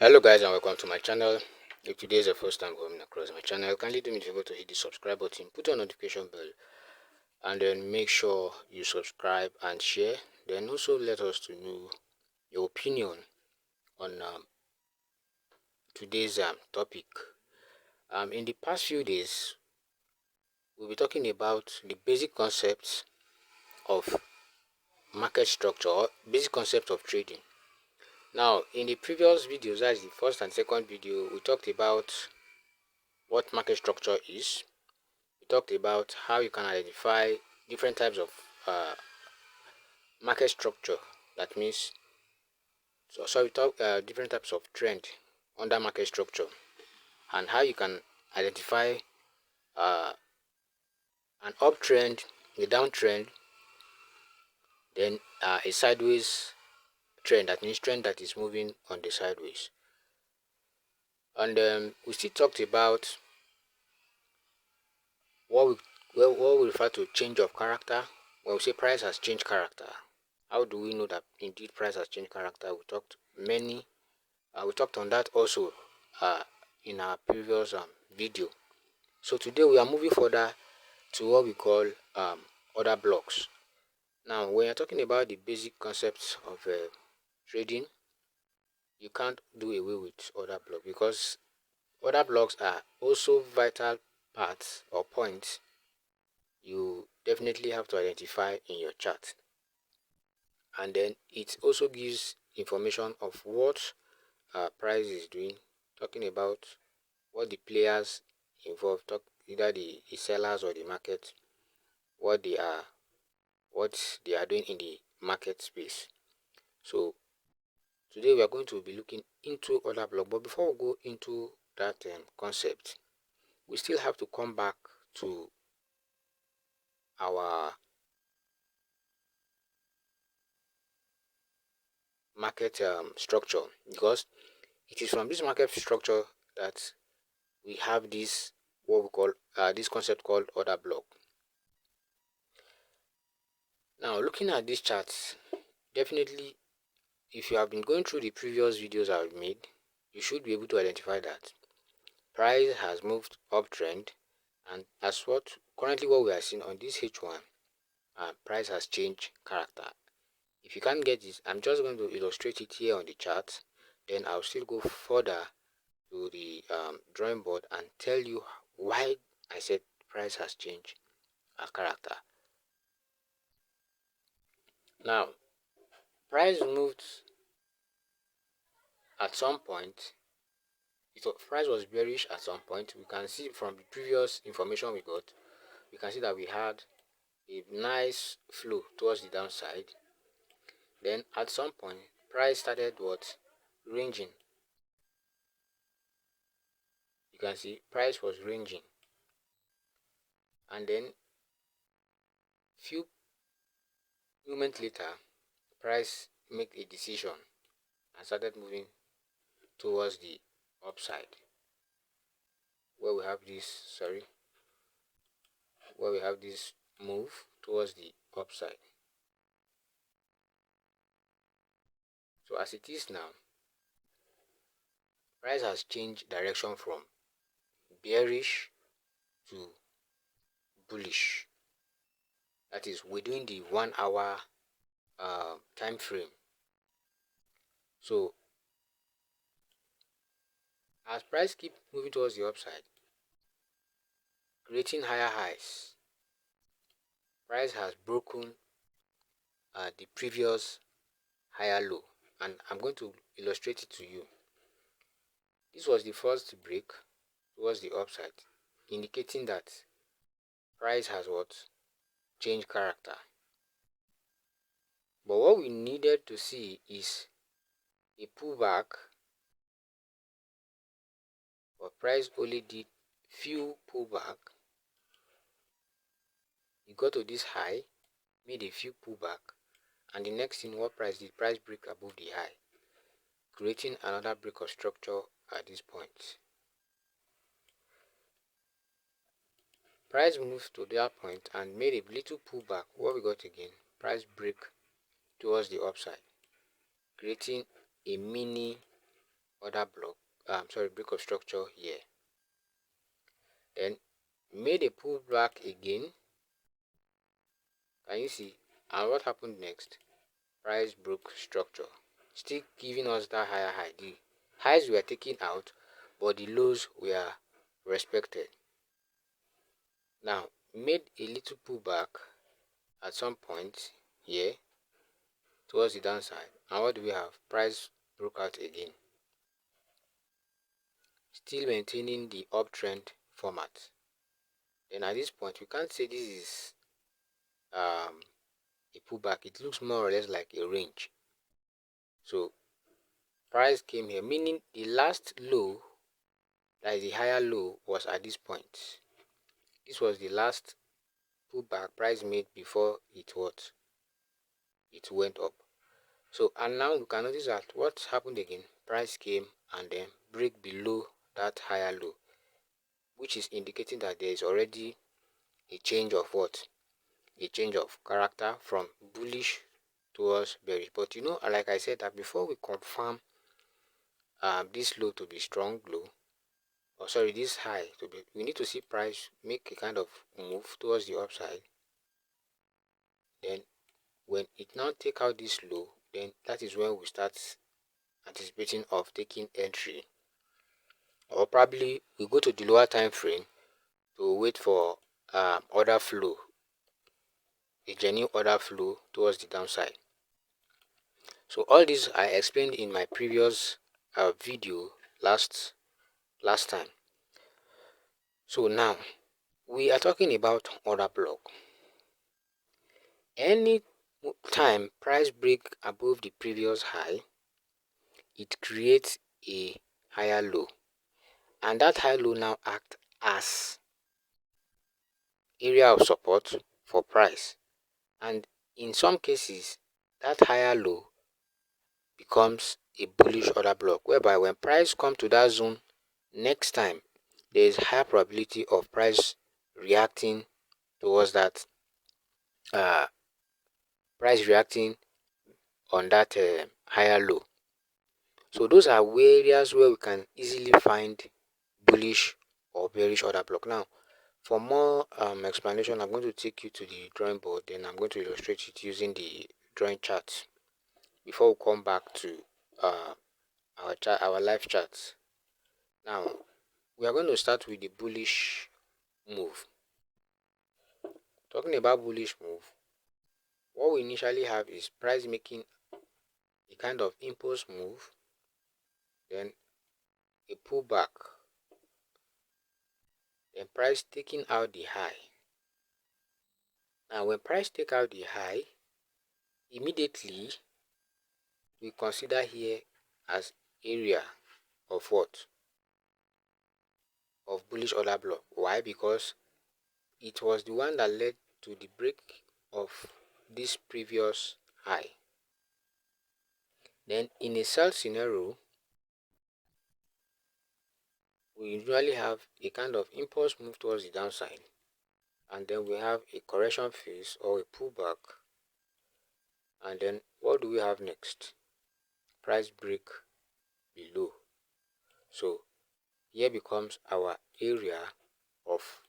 Hello guys and welcome to my channel. If today is the first time coming across my channel, kindly do me a favor to hit the subscribe button, put on notification bell, and then make sure you subscribe and share. Then also let us to know your opinion on today's topic. In the past few days, we'll be talking about the basic concepts of market structure, or basic concept of trading. Now, in the previous videos, that's the first and second video, we talked about what market structure is. We talked about how you can identify different types of market structure. That means, so we talk different types of trend under market structure, and how you can identify uh, an uptrend, a downtrend, then a sideways trend. That means trend that is moving on the sideways. And we still talked about what we refer to change of character. When we say price has changed character, how do we know that indeed price has changed character? We talked on that also in our previous video. So today we are moving further to what we call order blocks. Now, when you're talking about the basic concepts of trading, you can't do away with order block, because order blocks are also vital parts or points you definitely have to identify in your chart. And then it also gives information of what price is doing, talking about what the players involved, either the sellers or the market, what they are doing in the market space. So today we are going to be looking into order block, but before we go into that concept, we still have to come back to our market structure, because it is from this market structure that we have this, what we call this concept called order block. Now, looking at these charts, definitely if you have been going through the previous videos I've made, you should be able to identify that price has moved uptrend, and as what currently what we are seeing on this H1, price has changed character. If you can't get this, I'm just going to illustrate it here on the chart, then I'll still go further to the drawing board and tell you why I said price has changed character. Now, price moved at some point. Price was bearish at some point. We can see from the previous information we got, we can see that we had a nice flow towards the downside. Then at some point, price started ranging. You can see price was ranging, and then few moments later, price made a decision and started moving towards the upside, where we have this move towards the upside. So as it is now, price has changed direction from bearish to bullish. That is within the 1 hour time frame. So as price keep moving towards the upside, creating higher highs, price has broken the previous higher low, and I'm going to illustrate it to you. This was the first break towards the upside, indicating that price has changed character. But what we needed to see is a pullback, but price only did few pullback. It got to this high, made a few pullback, and the next thing what price did, price break above the high, creating another break of structure at this point. Price moved to that point and made a little pullback. What we got again, price break towards the upside, creating a mini order block, break of structure here, then made a pullback again. Can you see? And what happened next? Price broke structure, still giving us that higher high. The highs were taken out, but the lows were respected. Now made a little pullback at some point here towards the downside, and what do we have? Price broke out again, still maintaining the uptrend format. Then at this point we can't say this is a pullback. It looks more or less like a range. So price came here, meaning the last low, that is the higher low, was at this point. This was the last pullback price made before it went up. So, and now you can notice that what happened again? Price came and then break below that higher low, which is indicating that there is already a change of what? A change of character from bullish towards bearish. But you know, like I said, that before we confirm this low to be strong low, or sorry, this high to be, we need to see price make a kind of move towards the upside. Then when it now take out this low, then that is when we start anticipating of taking entry, or probably we go to the lower time frame to wait for order flow, a genuine order flow towards the downside. So all this I explained in my previous video last time. So now we are talking about order block. Any time price break above the previous high, it creates a higher low, and that high low now act as area of support for price, and in some cases that higher low becomes a bullish order block, whereby when price come to that zone next time, there is high probability of price reacting towards that price reacting on that higher low. So those are areas where we can easily find bullish or bearish order block. Now for more explanation, I'm going to take you to the drawing board, then I'm going to illustrate it using the drawing chart before we come back to our live charts. Now we are going to start with the bullish move. Talking about bullish move, what we initially have is price making a kind of impulse move, then a pullback, then price taking out the high. Now when price take out the high, immediately we consider here as area of what? Of bullish order block. Why? Because it was the one that led to the break of this previous high. Then in a sell scenario, we usually have a kind of impulse move towards the downside, and then we have a correction phase or a pullback, and then what do we have next? Price break below. So here becomes our area of,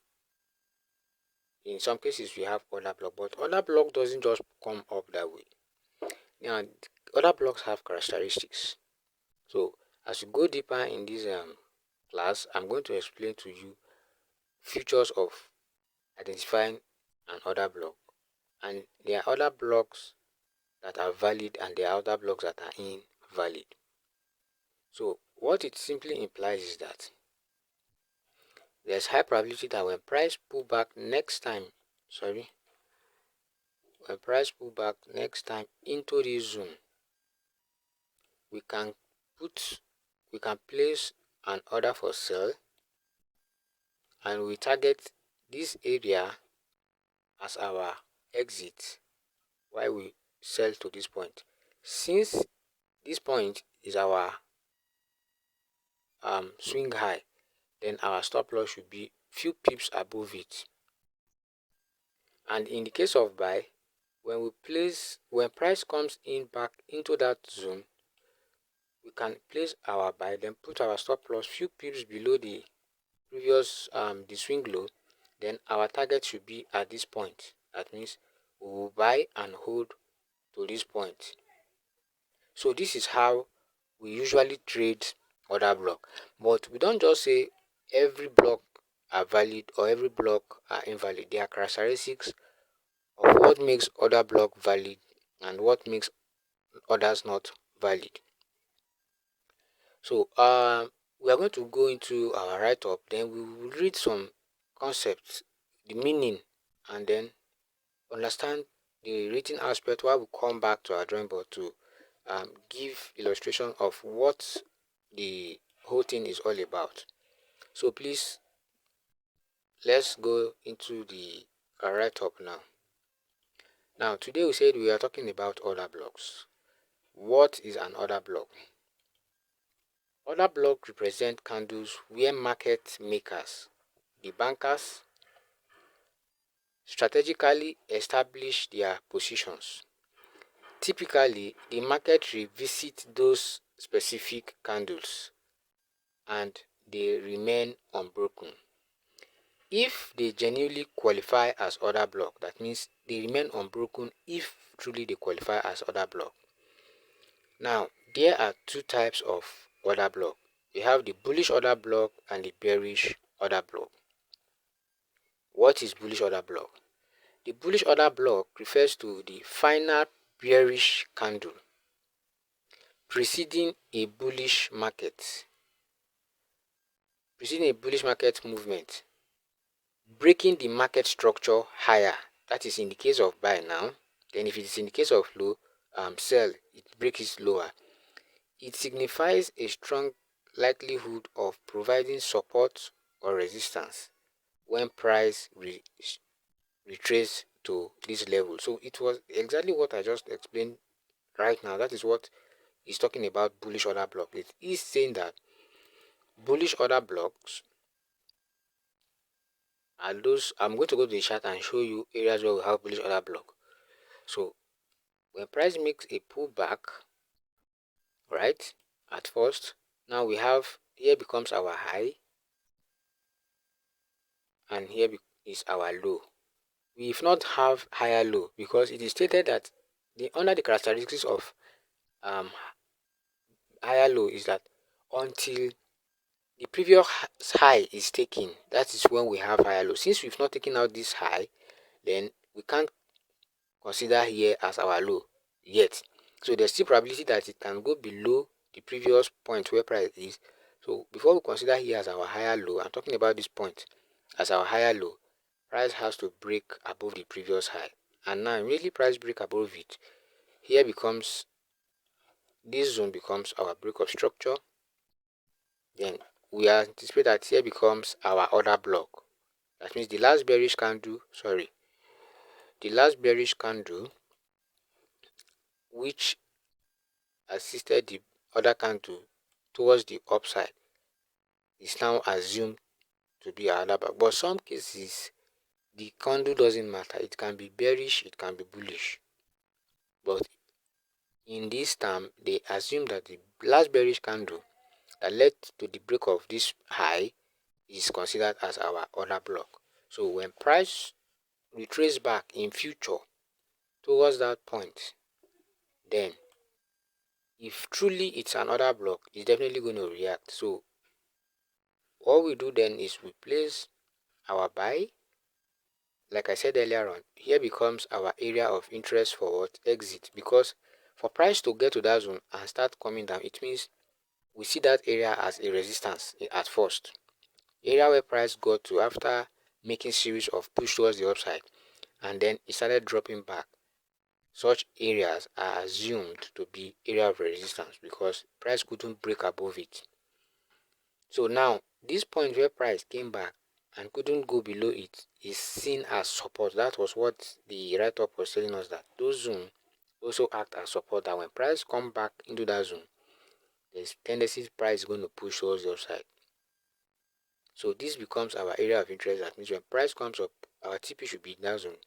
in some cases we have order block, but order block doesn't just come up that way. Now other blocks have characteristics. So as you go deeper in this class, I'm going to explain to you features of identifying an order block, and there are other blocks that are valid and there are other blocks that are invalid. So what it simply implies is that there's high probability that when price pull back next time, when price pull back next time into this zone, we can place an order for sell, and we target this area as our exit while we sell to this point. Since this point is our swing high, then our stop loss should be few pips above it. And in the case of buy, when price comes in back into that zone, we can place our buy, then put our stop loss few pips below the previous the swing low. Then our target should be at this point. That means we will buy and hold to this point. So this is how we usually trade order block. But we don't just say every block are valid or every block are invalid. There are characteristics of what makes order block valid and what makes others not valid. So we are going to go into our write-up, then we will read some concepts, the meaning, and then understand the written aspect while we come back to our drawing board to give illustration of what the whole thing is all about. So please, let's go into the write-up now. Now today we said we are talking about order blocks. What is an order block? Order block represent candles where market makers, the bankers, strategically establish their positions. Typically, the market revisit those specific candles and they remain unbroken. If they genuinely qualify as order block, that means they remain unbroken if truly they qualify as order block. Now, there are two types of order block. We have the bullish order block and the bearish order block. What is bullish order block? The bullish order block refers to the final bearish candle preceding a bullish market movement, breaking the market structure higher. That is in the case of buy now. Then if it is in the case of low, sell, it breaks lower. It signifies a strong likelihood of providing support or resistance when price retrace to this level. So it was exactly what I just explained right now. That is what is talking about bullish order block. It is saying that bullish order blocks are those. I'm going to go to the chart and show you areas where we have bullish order block. So when price makes a pullback, right, at first, now we have here becomes our high and here is our low. We if not have higher low because it is stated that under the characteristics of higher low is that until the previous high is taken, that is when we have higher low. Since we've not taken out this high, then we can't consider here as our low yet. So there's still probability that it can go below the previous point where price is. So before we consider here as our higher low, I'm talking about this point as our higher low, price has to break above the previous high. And now immediately price break above it, here becomes, this zone becomes our break of structure. Then we anticipate that here becomes our order block. That means the last bearish candle, which assisted the other candle towards the upside, is now assumed to be our order block. But some cases, the candle doesn't matter. It can be bearish, it can be bullish. But in this term, they assume that the last bearish candle that led to the break of this high is considered as our order block. So when price retrace back in future towards that point, then if truly it's an order block, it's definitely going to react. So what we do then is we place our buy. Like I said earlier on, here becomes our area of interest for what exit, because for price to get to that zone and start coming down, it means we see that area as a resistance at first. Area where price got to after making series of push towards the upside and then it started dropping back. Such areas are assumed to be area of resistance because price couldn't break above it. So now this point where price came back and couldn't go below it is seen as support. That was what the write-up was telling us, that those zones also act as support, that when price come back into that zone, there's tendency price is going to push towards the upside. So this becomes our area of interest. That means when price comes up, our TP should be in that zone.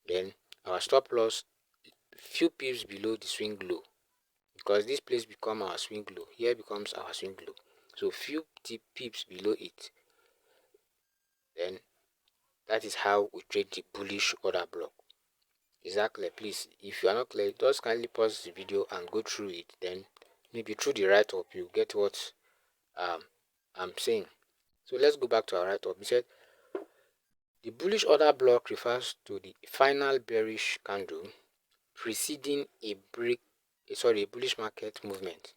Then our stop loss few pips below the swing low. because this place become our swing low. Here becomes our swing low. So few pips below it. Then that is how we trade the bullish order block. Is that clear? Please, if you are not clear, just kindly pause the video and go through it. Then maybe through the write-up you get what I'm saying. So let's go back to our write-up. We said the bullish order block refers to the final bearish candle preceding a bullish market movement.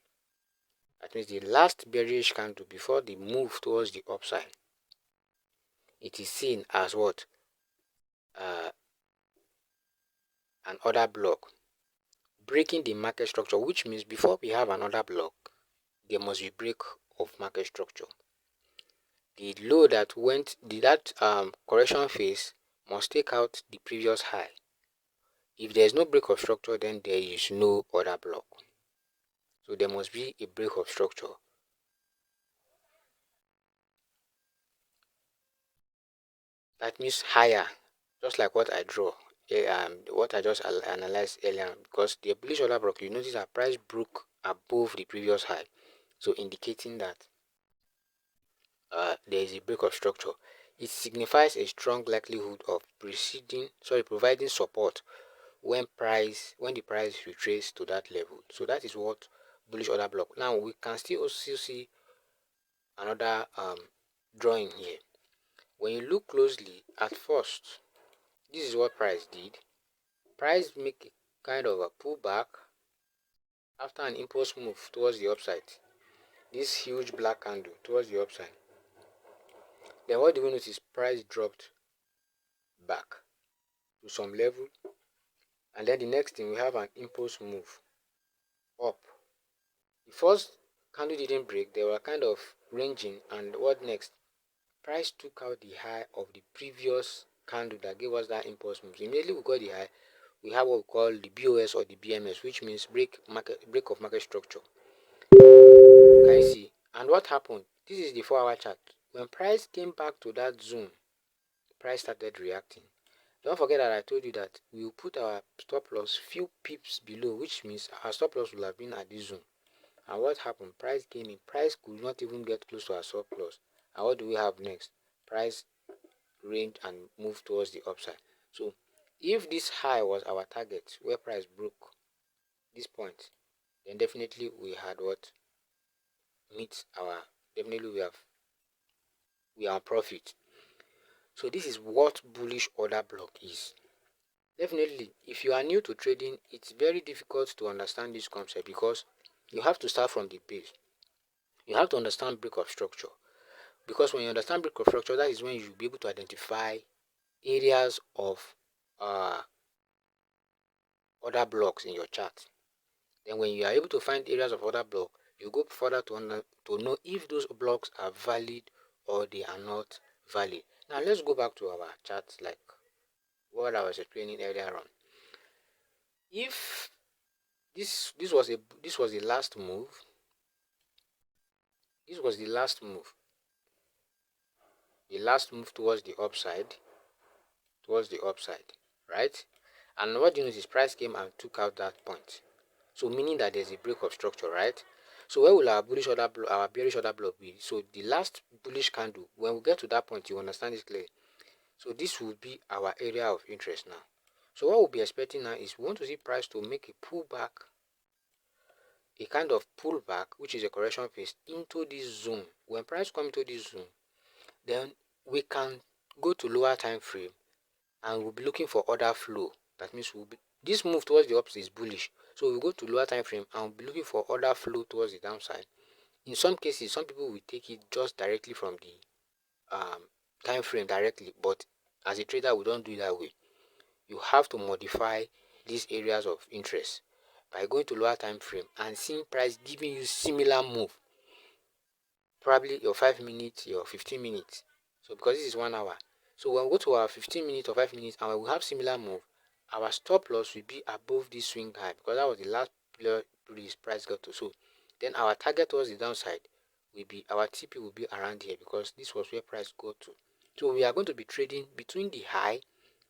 That means the last bearish candle before the move towards the upside. It is seen as what? An order block breaking the market structure, which means before we have another block, there must be break of market structure. The low that correction phase must take out the previous high. If there is no break of structure, then there is no order block. So there must be a break of structure. That means higher, just like what I draw, what I just analyzed earlier. Because the bullish order block, you notice that price broke above the previous high, so indicating that there is a break of structure. It signifies a strong likelihood of providing support when the price retraces to that level. So that is what bullish order block. Now we can still also see another drawing here. When you look closely at first, this is what price did. Price make a kind of a pullback after an impulse move towards the upside. This huge black candle towards the upside. Then what do we notice? Price dropped back to some level, and then the next thing we have an impulse move up. The first candle didn't break, they were kind of ranging, and what next? Price took out the high of the previous candle that gave us that impulse move. So immediately we got the high, we have what we call the BOS or the BMS, which means break of market structure. Can you see? And what happened? This is the 4-hour chart. When price came back to that zone, price started reacting. Don't forget that I told you that we will put our stop loss few pips below, which means our stop loss will have been at this zone. And what happened? Price came in. Price could not even get close to our stop loss. And what do we have next? Price ranged and moved towards the upside. So if this high was our target, where price broke this point, then definitely we had what meets our definitely we are profit. So this is what bullish order block is. Definitely, if you are new to trading, it's very difficult to understand this concept because you have to start from the base. You have to understand break of structure, because when you understand break of structure, that is when you'll be able to identify areas of order blocks in your chart. Then when you are able to find areas of order block, you go further to know if those blocks are valid or they are not valid. Now let's go back to our charts like what I was explaining earlier on. If this was the last move, this was the last move towards the upside, right? And what do you notice? Price came and took out that point, so meaning that there's a break of structure, right? So where will our bearish order block be? So the last bullish candle, when we get to that point, you understand this clearly. So this will be our area of interest now. So what we'll be expecting now is we want to see price to make a pullback, a kind of pullback, which is a correction phase, into this zone. When price comes into this zone, then we can go to lower time frame and we'll be looking for order flow. That means this move towards the upside is bullish, so we'll go to lower time frame and we'll be looking for order flow towards the downside. In some cases, some people will take it just directly from the time frame directly, but as a trader, we don't do it that way. You have to modify these areas of interest by going to lower time frame and seeing price giving you similar move, probably your 5 minutes, your 15 minutes. So because this is 1 hour, so when we go to our 15 minutes or 5 minutes and we have similar move, our stop loss will be above this swing high, because that was the last place price got to. So then our target towards the downside will be, our TP will be around here, because this was where price got to. So we are going to be trading between the high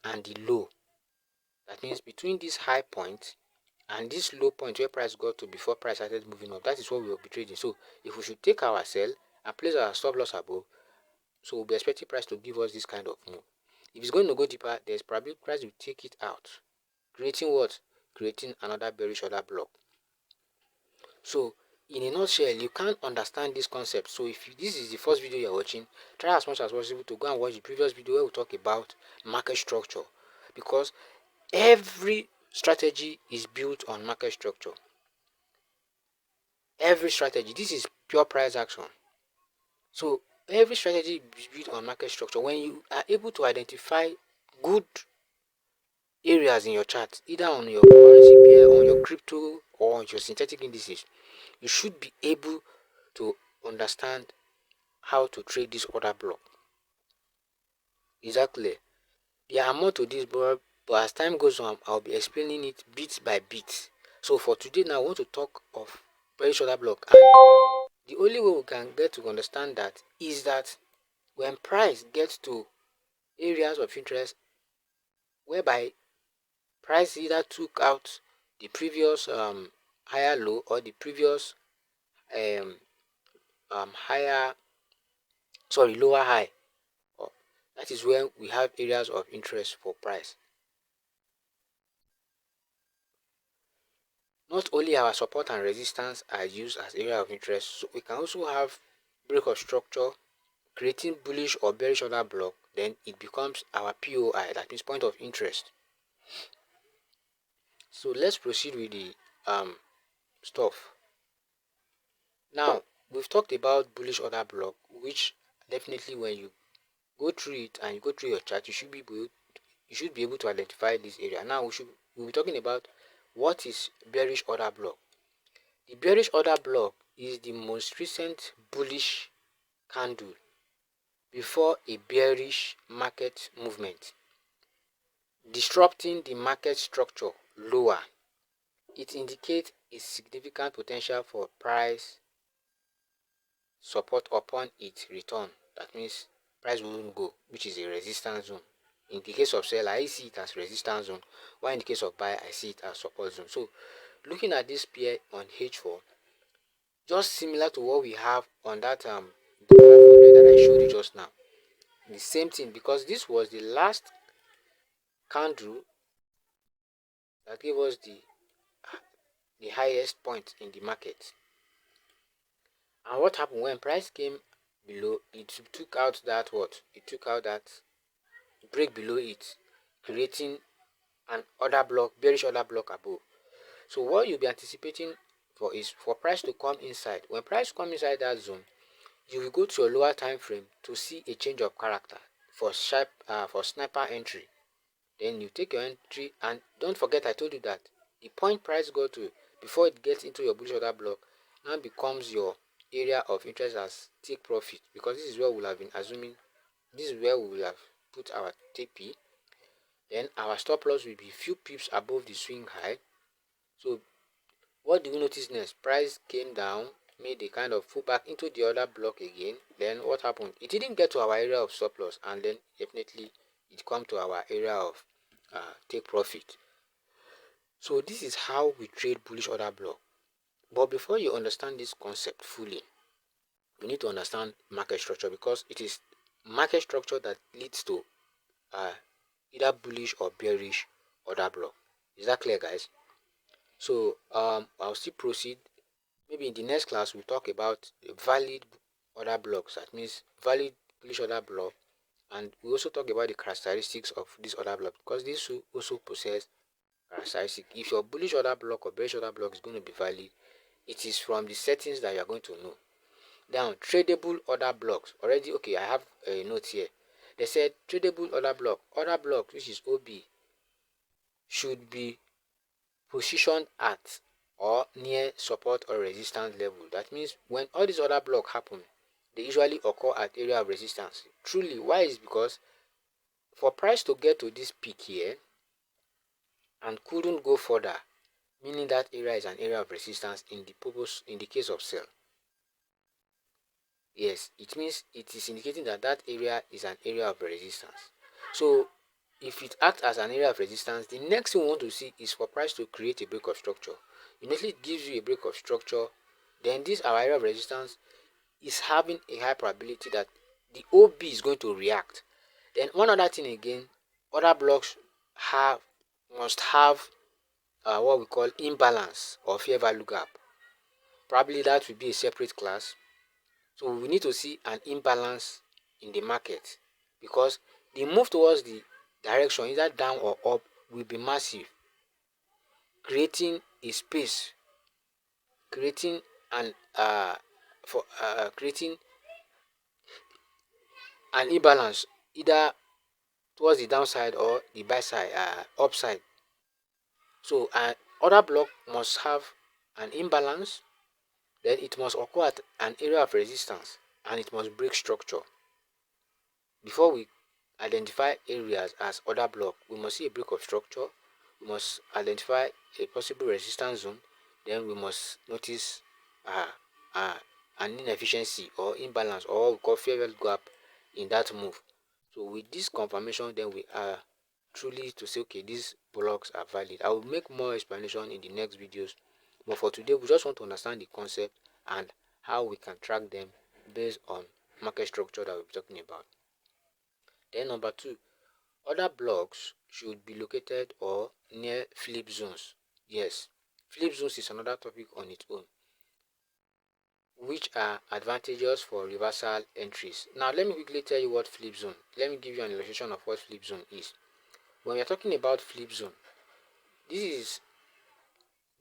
and the low. That means between this high point and this low point where price got to before price started moving up, that is what we will be trading. So if we should take our sell and place our stop loss above, so we'll be expecting price to give us this kind of move. If it's going to go deeper, there's probably price will take it out, creating what? Creating another bearish order block. So in a nutshell, you can't understand this concept. So if this is the first video you're watching, try as much as possible to go and watch the previous video where we talk about market structure, because every strategy is built on market structure. Every strategy, this is pure price action. So every strategy is built on market structure. When you are able to identify good areas in your chart, either on your currency pair, on your crypto, or on your synthetic indices, you should be able to understand how to trade this order block. Exactly. There are more to this, but as time goes on, I'll be explaining it bit by bit. So for today now, I want to talk of bearish order block, and the only way we can get to understand that is that when price gets to areas of interest whereby price either took out the previous higher low or the previous um, lower high, that is when we have areas of interest for price. Not only our support and resistance are used as area of interest, so we can also have break of structure, creating bullish or bearish order block. Then it becomes our POI, that means point of interest. So let's proceed with the stuff. Now we've talked about bullish order block, which definitely when you go through it and you go through your chart, you should be able to identify this area. Now we'll be talking about what is bearish order block. The bearish order block is the most recent bullish candle before a bearish market movement, disrupting the market structure lower. It indicates a significant potential for price support upon its return. That means price won't go, which is a resistance zone. In the case of sell, I see it as resistance zone, while in the case of buy, I see it as support zone. So looking at this pair on H4, just similar to what we have on that that I showed you just now. The same thing, because this was the last candle that gave us the highest point in the market. And what happened when price came below? It took out that break below it, creating an order block, bearish order block above. So what you'll be anticipating for is for price to come inside. When price come inside that zone, you will go to a lower time frame to see a change of character for sniper entry. Then you take your entry, and don't forget I told you that the point price go to before it gets into your bullish order block now becomes your area of interest as take profit, because this is where we'll have been assuming, this is where we will have put our TP. Then our stop loss will be few pips above the swing high. So what do we notice next? Price came down, made a kind of pullback into the other block again. Then what happened? It didn't get to our area of stop loss, and then definitely it come to our area of take profit. So this is how we trade bullish order block. But before you understand this concept fully, you need to understand market structure, because it is market structure that leads to either bullish or bearish order block. Is that clear, guys? So I'll still proceed. Maybe in the next class we'll talk about valid order blocks. That means valid bullish order block, and we also talk about the characteristics of this order block, because this will also possess characteristics. If your bullish order block or bearish order block is going to be valid, it is from the settings that you are going to know. Now, tradable order blocks. Already, okay, I have a note here. They said tradable order block, which is OB, should be positioned at or near support or resistance level. That means when all these order blocks happen, they usually occur at area of resistance. Truly, why is because for price to get to this peak here and couldn't go further, meaning that area is an area of resistance in the case of sell. Yes, it means it is indicating that that area is an area of resistance. So if it acts as an area of resistance, the next thing we want to see is for price to create a break of structure. Immediately it gives you a break of structure, then this our area of resistance is having a high probability that the OB is going to react. Then one other thing again, other blocks must have what we call imbalance or fair value gap. Probably that will be a separate class. So we need to see an imbalance in the market, because the move towards the direction either down or up will be massive, creating a space, creating an for creating an imbalance either towards the downside or the buy side, upside. So other block must have an imbalance, then it must occur at an area of resistance, and it must break structure. Before we identify areas as other block, we must see a break of structure, we must identify a possible resistance zone, then we must notice an inefficiency or imbalance or what we call fair value gap in that move. So with this confirmation, then we are truly to say, okay, these blocks are valid. I will make more explanation in the next videos, but for today we just want to understand the concept and how we can track them based on market structure that we'll be talking about. Then number 2, other blocks should be located or near flip zones. Yes, flip zones is another topic on its own, which are advantageous for reversal entries. Now let me quickly tell you what flip zone. Let me give you an illustration of what flip zone is. When we are talking about flip zone, this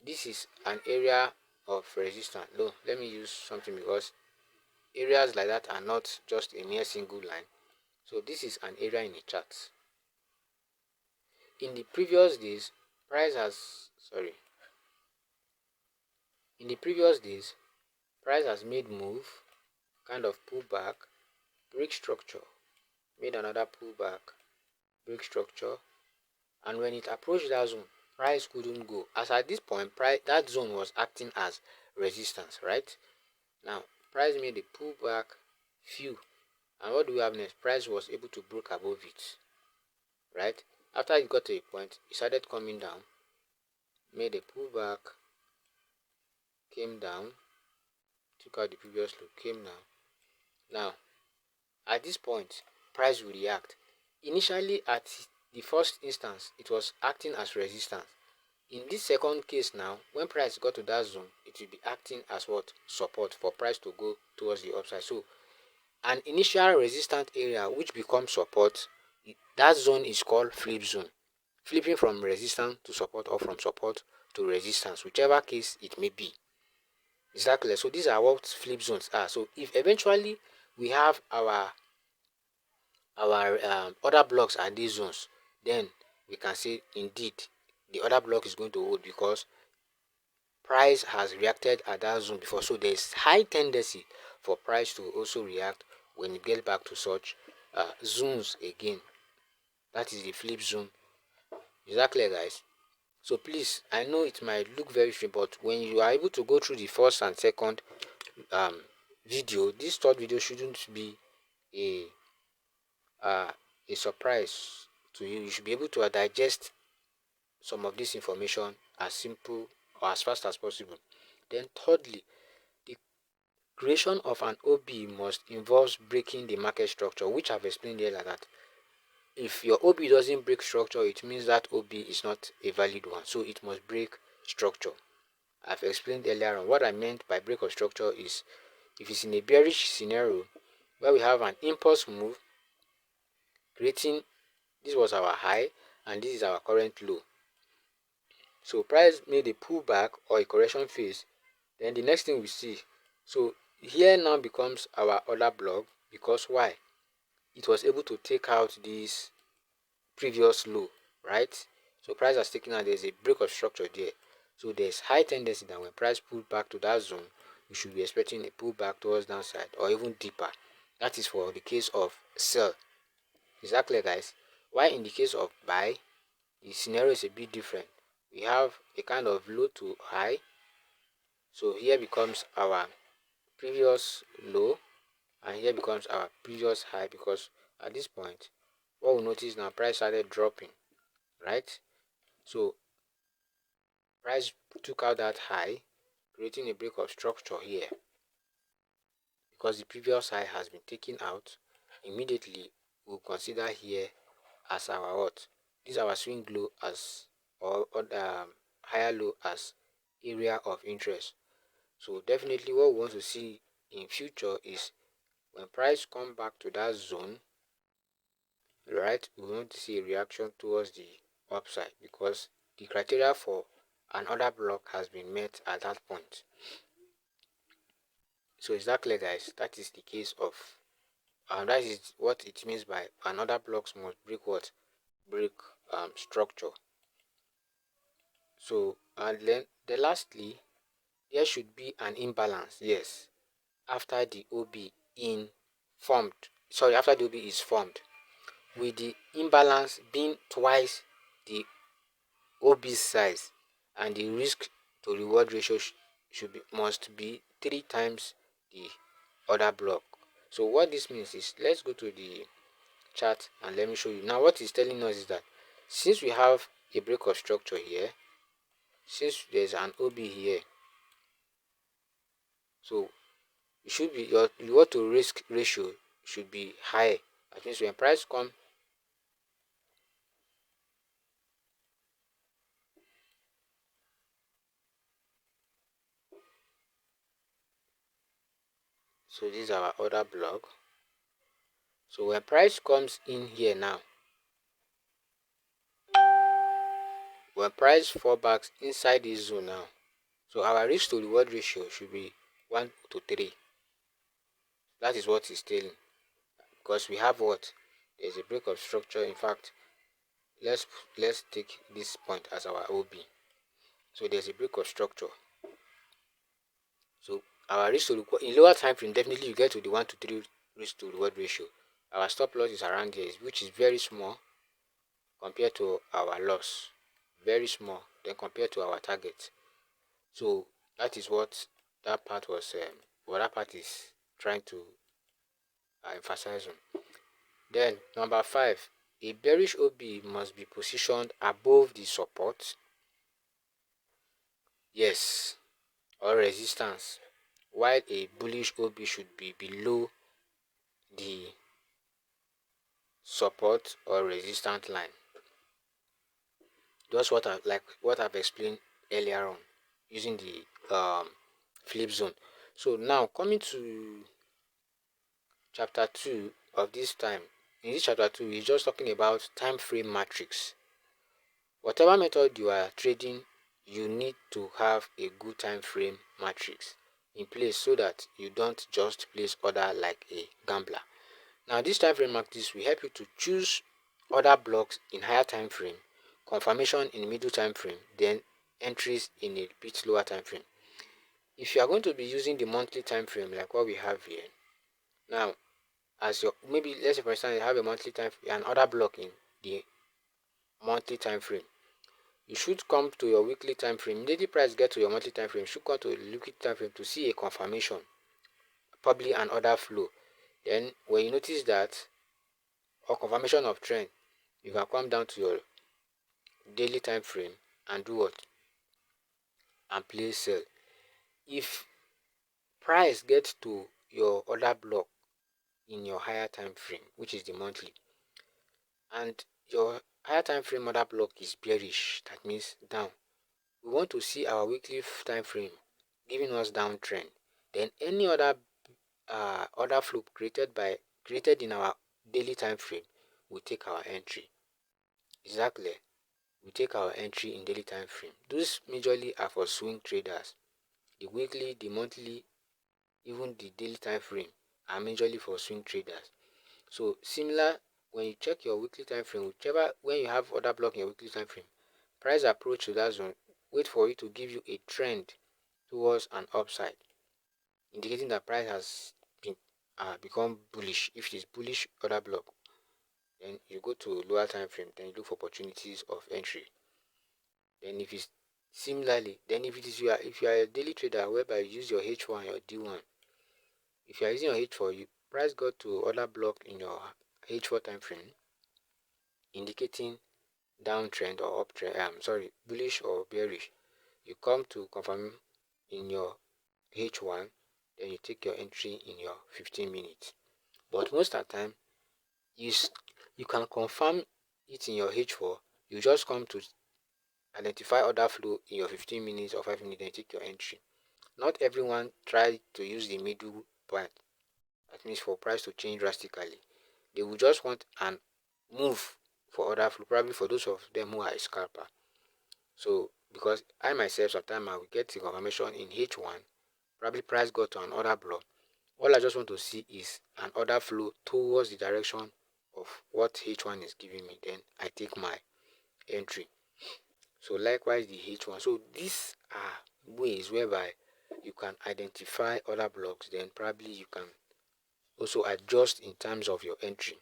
is an area of resistance. No, let me use something, because areas like that are not just a mere single line. So this is an area in a chart. In the previous days, price has made move, kind of pull back, break structure, made another pullback, break structure, and when it approached that zone, price couldn't go. As at this point, that zone was acting as resistance, right? Now, price made a pullback, and what do we have next? Price was able to break above it, right? After it got to a point, it started coming down, made a pullback, came down, took out the previous low, came down. Now, at this point, price will react. Initially, at the first instance, it was acting as resistance. In this second case now, when price got to that zone, it will be acting as what? Support for price to go towards the upside. So an initial resistant area which becomes support, that zone is called flip zone. Flipping from resistance to support or from support to resistance, whichever case it may be. Exactly. So these are what flip zones are. So if eventually we have our other blocks are these zones, then we can say indeed the other block is going to hold, because price has reacted at that zone before. So there's high tendency for price to also react when it gets back to such zones again. That is the flip zone. Exactly, guys. So please, I know it might look very strange, but when you are able to go through the first and second video, this third video shouldn't be a a surprise to you. You should be able to digest some of this information as simple or as fast as possible. Then thirdly, the creation of an OB must involve breaking the market structure, which I've explained earlier, that if your OB doesn't break structure, it means that OB is not a valid one. So it must break structure. I've explained earlier on what I meant by break of structure is if it's in a bearish scenario where we have an impulse move creating, this was our high and this is our current low. So price made a pullback or a correction phase, then the next thing we see, so here now becomes our other block, because why? It was able to take out this previous low, right? So price has taken out, there's a break of structure there. So there's high tendency that when price pulled back to that zone, we should be expecting a pullback towards downside or even deeper. That is for the case of sell. Exactly, guys. Why in the case of buy, the scenario is a bit different. We have a kind of low to high. So here becomes our previous low and here becomes our previous high, because at this point what we notice now, price started dropping, right? So price took out that high, creating a break of structure here. Because the previous high has been taken out, immediately we'll consider here as our what? This is our swing low as or higher low as area of interest. So definitely what we want to see in future is when price come back to that zone, right, we want to see a reaction towards the upside because the criteria for an order block has been met at that point. So is that clear, guys? That is the case of that is what it means by another blocks must break what? Break structure. So and then lastly, there should be an imbalance, yes, after the OB in formed. Sorry, after the OB is formed, with the imbalance being twice the OB size, and the risk to reward ratio must be 3 times the other block. So what this means is, let's go to the chart and let me show you. Now what it's telling us is that since we have a break of structure here, since there's an OB here, so it should be your reward to risk ratio should be high. That means when price come, so this is our order block. So when price comes in here now, when price fall back inside this zone now, so our risk to reward ratio should be 1 to 3. That is what it's telling. Because we have what? There's a break of structure. In fact, let's take this point as our OB. So there's a break of structure. So our risk to reward in lower time frame, definitely you get to the 1 to 3 risk to reward ratio. Our stop loss is around here, which is very small compared to our loss. Very small then compared to our target. So that is what that part was. What that part is trying to emphasize on. Then number 5, a bearish OB must be positioned above the support, yes, or resistance, while a bullish OB should be below the support or resistance line. Just what I've explained earlier on using the flip zone. So now coming to chapter 2 of this time. In this chapter 2, we're just talking about time frame matrix. Whatever method you are trading, you need to have a good time frame matrix in place so that you don't just place order like a gambler. Now this time frame matrix will help you to choose order blocks in higher time frame, confirmation in middle time frame, then entries in a bit lower time frame. If you are going to be using the monthly time frame like what we have here, now as your maybe let's say for instance you have a monthly time an order block in the monthly time frame, you should come to your weekly time frame. Immediately price get to your monthly time frame, you should come to a weekly time frame to see a confirmation, probably an order flow. Then when you notice that or confirmation of trend, you can come down to your daily time frame and do what? And place sell. If price gets to your order block in your higher time frame, which is the monthly, and your higher time frame order block is bearish, that means down, we want to see our weekly time frame giving us downtrend. Then any other order flow created in our daily time frame, we take our entry. Exactly, we take our entry in daily time frame. Those majorly are for swing traders. The weekly, the monthly, even the daily time frame are majorly for swing traders. So similar, when you check your weekly time frame, when you have order block in your weekly time frame, price approach to that zone, wait for it to give you a trend towards an upside, indicating that price has been become bullish. If it is bullish order block, then you go to lower time frame, then you look for opportunities of entry. Then if it's similarly, then if you are a daily trader whereby you use your H1 or D1, if you are using your H4, price got to order block in your H4 time frame, indicating downtrend or uptrend, bullish or bearish, you come to confirm in your H1, then you take your entry in your 15 minutes. But most of the time, you can confirm it in your H4. You just come to identify order flow in your 15 minutes or 5 minutes, then take your entry. Not everyone try to use the middle part. That means for price to change drastically. They will just want an move for order flow, probably for those of them who are a scalper. So because I myself sometimes I will get the confirmation in H1, probably price got to an order block. All I just want to see is an order flow towards the direction of what H1 is giving me. Then I take my entry. So likewise the H1. So these are ways whereby you can identify order blocks. Then probably you can also adjust in terms of your entry.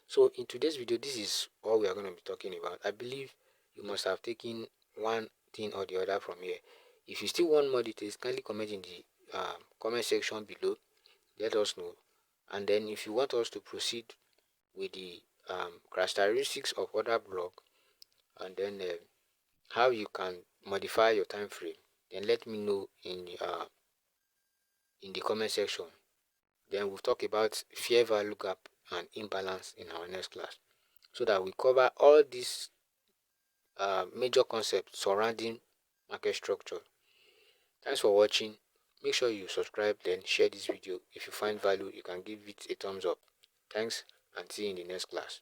So in today's video, this is all we are going to be talking about. I believe you must have taken one thing or the other from here. If you still want more details, kindly comment in the comment section below. Let us know. And then if you want us to proceed with the characteristics of order block, and then how you can modify your time frame, then let me know in the comment section. Then we'll talk about fair value gap and imbalance in our next class, so that we cover all these major concepts surrounding market structure. Thanks for watching. Make sure you subscribe, then share this video. If you find value, you can give it a thumbs up. Thanks, and see you in the next class.